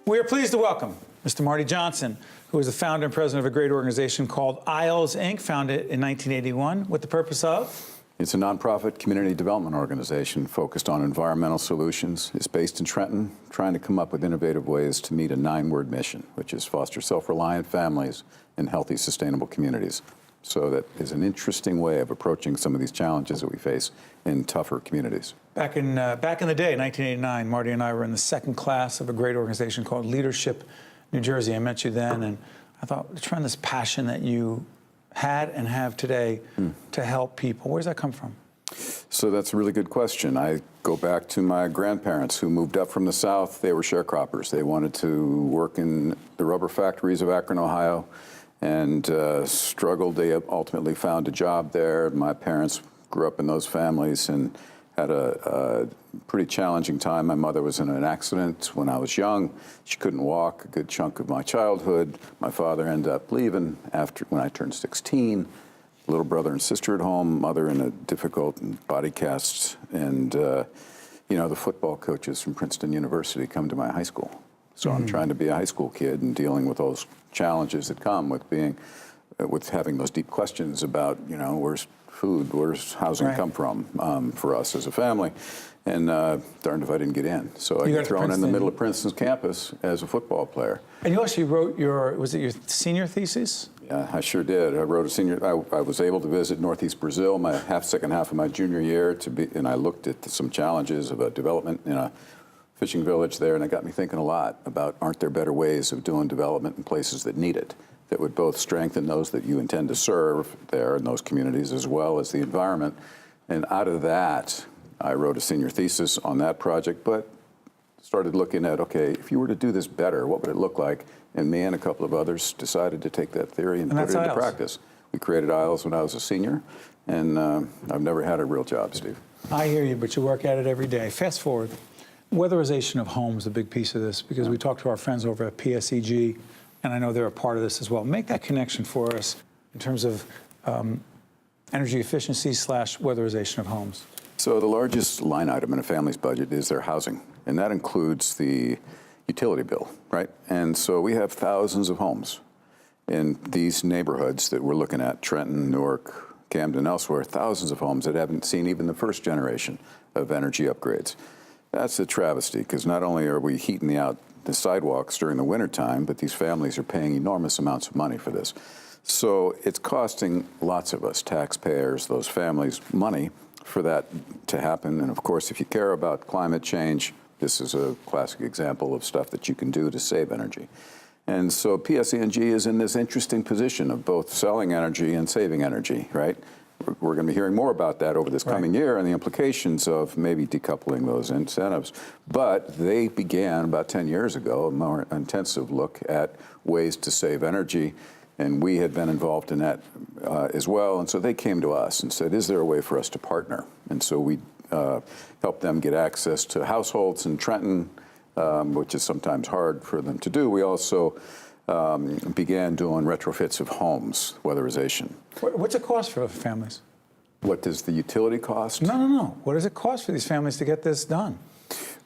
We are pleased to welcome Mr. Marty Johnson, who is the founder and president of a great organization called ISLES, Inc., founded in 1981 with the purpose of? It's a nonprofit community development organization focused on environmental solutions. It's based in Trenton, trying to come up with innovative ways to meet a 9-word mission, which is foster self-reliant families and healthy, sustainable communities. So that is an interesting way of approaching some of these challenges that we face in tougher communities. Back in the day, 1989, Marty and I were in the second class of a great organization called Leadership New Jersey. I met you then, and I thought, trying this passion that you had and have today to help people. Where does that come from? So that's a really good question. I go back to my grandparents who moved up from the South. They were sharecroppers. They wanted to work in the rubber factories of Akron, Ohio, and struggled. They ultimately found a job there. My parents grew up in those families and had a pretty challenging time. My mother was in an accident when I was young. She couldn't walk a good chunk of my childhood. My father ended up leaving when I turned 16. Little brother and sister at home, mother in a difficult body cast. And, you know, the football coaches from Princeton University come to my high school. So I'm trying to be a high school kid and dealing with those challenges that come with being, with having those deep questions about, you know, where's food, where's housing come from for us as a family, and darned if I didn't get in. So I got thrown in the middle of Princeton's campus as a football player. And you actually wrote was it your senior thesis? Yeah, I sure did. I wrote a senior. I was able to visit Northeast Brazil my second half of my junior year and I looked at some challenges of development in a fishing village there, and it got me thinking a lot about, aren't there better ways of doing development in places that need it, that would both strengthen those that you intend to serve there in those communities as well as the environment. And out of that, I wrote a senior thesis on that project, but started looking at, okay, if you were to do this better, what would it look like? And me and a couple of others decided to take that theory and put it into practice. We created ISLES when I was a senior, and I've never had a real job, Steve. I hear you, but you work at it every day. Fast forward. Weatherization of homes is a big piece of this, because we talked to our friends over at PSEG, and I know they're a part of this as well. Make that connection for us in terms of energy efficiency / weatherization of homes. So the largest line item in a family's budget is their housing, and that includes the utility bill, right? And so we have thousands of homes in these neighborhoods that we're looking at, Trenton, Newark, Camden, elsewhere, thousands of homes that haven't seen even the first generation of energy upgrades. That's a travesty, because not only are we heating the sidewalks during the wintertime, but these families are paying enormous amounts of money for this. So it's costing lots of us, taxpayers, those families, money for that to happen. And of course, if you care about climate change, this is a classic example of stuff that you can do to save energy. And so PSE&G is in this interesting position of both selling energy and saving energy, right? We're going to be hearing more about that over this coming year and the implications of maybe decoupling those incentives. But they began about 10 years ago a more intensive look at ways to save energy, and we had been involved in that as well. And so they came to us and said, is there a way for us to partner? And so we helped them get access to households in Trenton, which is sometimes hard for them to do. We also began doing retrofits of homes, weatherization. What's it cost for families? What does the utility cost? No. What does it cost for these families to get this done?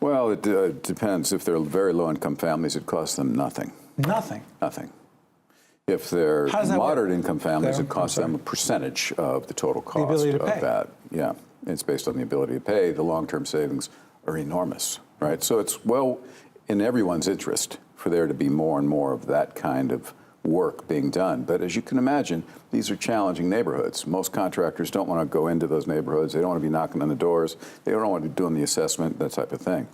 Well, it depends. If they're very low-income families, it costs them nothing. Nothing? Nothing. If they're moderate-income families, it costs them a percentage of the total cost of that. Yeah, it's based on the ability to pay. The long-term savings are enormous, right? So it's well in everyone's interest for there to be more and more of that kind of work being done. But as you can imagine, these are challenging neighborhoods. Most contractors don't want to go into those neighborhoods. They don't want to be knocking on the doors. They don't want to be doing the assessment, that type of thing.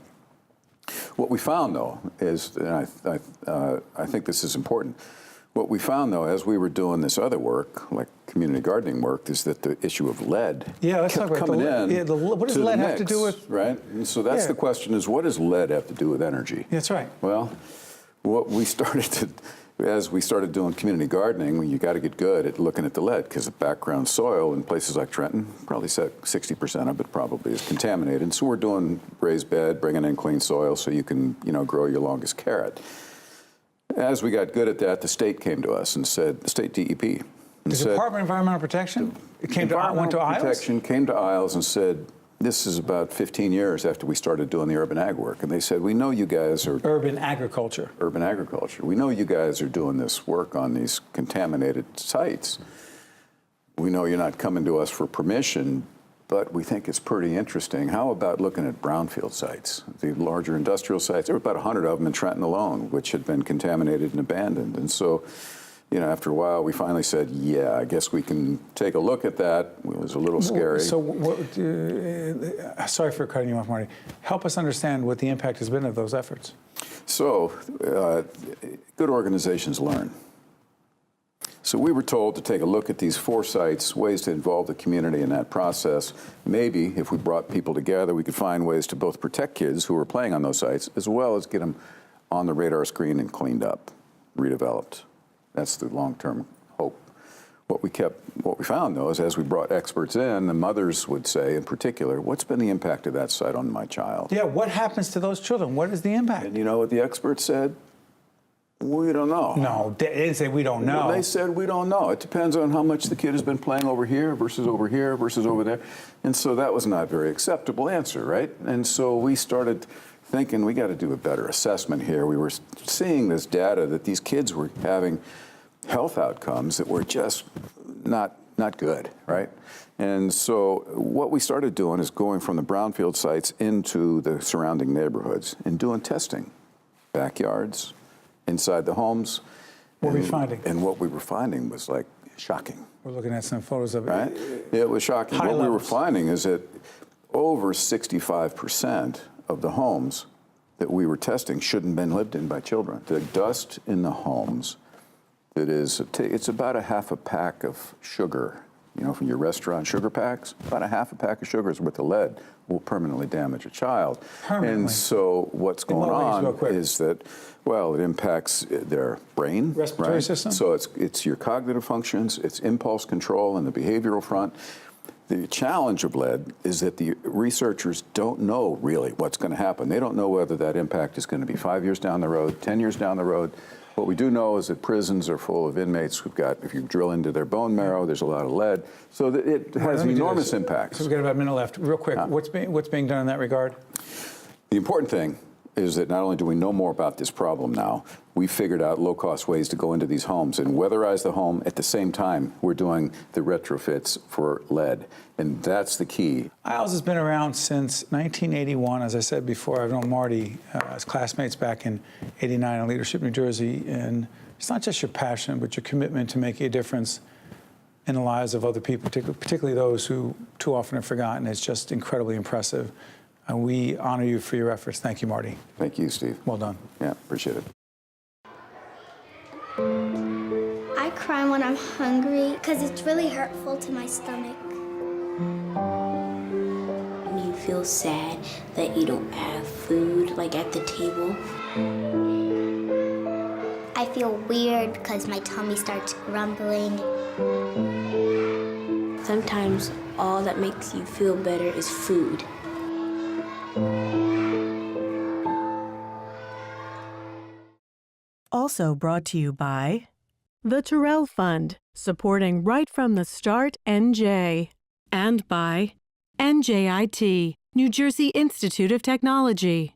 What we found, though, is, and I think this is important, what we found, though, as we were doing this other work, like community gardening work, is that the issue of lead let's talk about coming in. Yeah, what does lead have to do with? Right? And so that's the question is, what does lead have to do with energy? That's right. Well, what we started to, as we started doing community gardening, you got to get good at looking at the lead, because the background soil in places like Trenton, probably 60% of it probably is contaminated. And so we're doing raised bed, bringing in clean soil so you can, grow your longest carrot. As we got good at that, the state came to us and said, the state DEP. The Department of Environmental Protection? It went to ISLES? Protection came to ISLES and said, this is about 15 years after we started doing the urban ag work, and they said, we know you guys are Urban agriculture. urban agriculture. We know you guys are doing this work on these contaminated sites. We know you're not coming to us for permission, but we think it's pretty interesting. How about looking at brownfield sites, the larger industrial sites? There were about 100 of them in Trenton alone, which had been contaminated and abandoned. And so, you know, after a while, we finally said, yeah, I guess we can take a look at that. It was a little scary. So, sorry for cutting you off, Marty. Help us understand what the impact has been of those efforts. So, good organizations learn. So we were told to take a look at these 4 sites, ways to involve the community in that process. Maybe if we brought people together, we could find ways to both protect kids who were playing on those sites, as well as get them on the radar screen and cleaned up, redeveloped. That's the long-term hope. What we found, though, is as we brought experts in, the mothers would say, in particular, what's been the impact of that site on my child? Yeah, what happens to those children? What is the impact? And you know what the experts said? We don't know. No, they didn't say we don't know. Well, they said we don't know. It depends on how much the kid has been playing over here versus over there. And so that was not a very acceptable answer, right? And so we started thinking we got to do a better assessment here. We were seeing this data that these kids were having health outcomes that were just not good, right? And so what we started doing is going from the brownfield sites into the surrounding neighborhoods and doing testing, backyards, inside the homes. What were we finding? And what we were finding was like shocking. We're looking at some photos of it. Right? It was shocking. High What we were levels. finding is that over 65% of the homes that we were testing shouldn't have been lived in by children. The dust in the homes, it's about a half a pack of sugar, you know, from your restaurant sugar packs. About a half a pack of sugar is worth of lead will permanently damage a child. Permanently. And so what's going on real quick? is that, well, it impacts their brain. Respiratory right? system? So it's your cognitive functions, it's impulse control and the behavioral front. The challenge of lead is that the researchers don't know really what's going to happen. They don't know whether that impact is going to be 5 years down the road, 10 years down the road. What we do know is that prisons are full of inmates who've got, if you drill into their bone marrow, there's a lot of lead. So that it has enormous impacts. So we've got about a minute left. Real quick, what's being done in that regard? The important thing is that not only do we know more about this problem now, we figured out low-cost ways to go into these homes and weatherize the home. At the same time, we're doing the retrofits for lead, and that's the key. ILS has been around since 1981. As I said before, I've known Marty as classmates back in '89 in Leadership, New Jersey, and it's not just your passion, but your commitment to making a difference in the lives of other people, particularly those who too often are forgotten. It's just incredibly impressive. And we honor you for your efforts. Thank you, Marty. Thank you, Steve. Well done. Yeah, appreciate it. I cry when I'm hungry because it's really hurtful to my stomach. When you feel sad that you don't have food, like at the table. I feel weird because my tummy starts grumbling. Sometimes all that makes you feel better is food. Also brought to you by the Terrell Fund, supporting Right from the Start NJ, and by NJIT, New Jersey Institute of Technology.